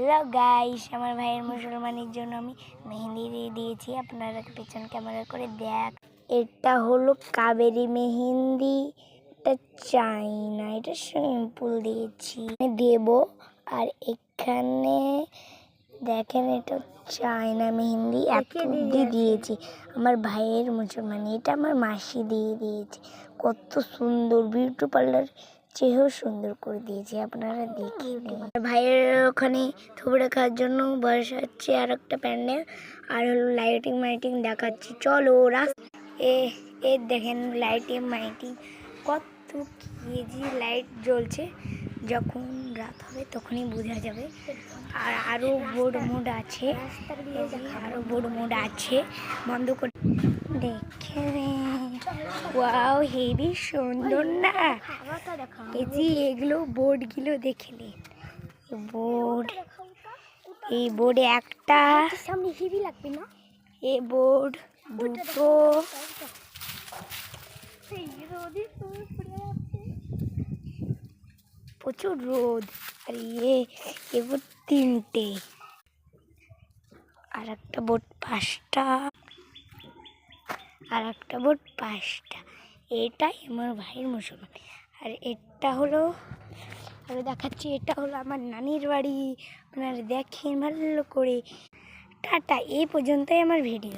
Hello guys, আমার ভাইয়ের মুসলমানের জন্য আমি মেহেন্দি দিয়ে দিয়েছি। আপনারা পেছন ক্যামেরা করে দেখ। এটা হলো কাবেরি মেহেন্দি, এটা চাইনা, এটা সিম্পল দিয়েছি দেব। আর এখানে দেখেন, এটা চাইনা মেহেন্দি এত দিয়েছি। আমার ভাইয়ের মুসলমানি, এটা আমার মাসি দিয়ে দিয়েছে। কত সুন্দর, বিউটি পার্লার চেয়েও সুন্দর করে দিয়েছে, আপনারা দেখে নিন। ভাইয়ের ওখানে থুবড়ে খাওয়ার জন্য বয়স হচ্ছে আর একটা প্যান্ডেল, আর হলো লাইটিং দেখাচ্ছি। চলো এ দেখেন লাইটিং কত কেজি লাইট জ্বলছে। যখন রাত হবে তখনই বোঝা যাবে। আর আরও বোর্ড মোড আছে, বন্ধ করে দেখে। ওয়াও, হেবি সুন্দর না? এই যে এগুলো বোর্ডগুলো দেখে নিন। এই বোর্ডে একটা, সামনে হেভি লাগবে না? এই বোর্ড দুটো, প্রচুর রোদ। আর এবার তিনটে, আর একটা বোর্ড পাঁচটা, এটাই আমার ভাইয়ের মুসলমান। আর এটা হলো, আমি দেখাচ্ছি, এটা হলো আমার নানির বাড়ি। আপনারা দেখেন ভালো করে। টাটা, এই পর্যন্তই আমার ভিডিও।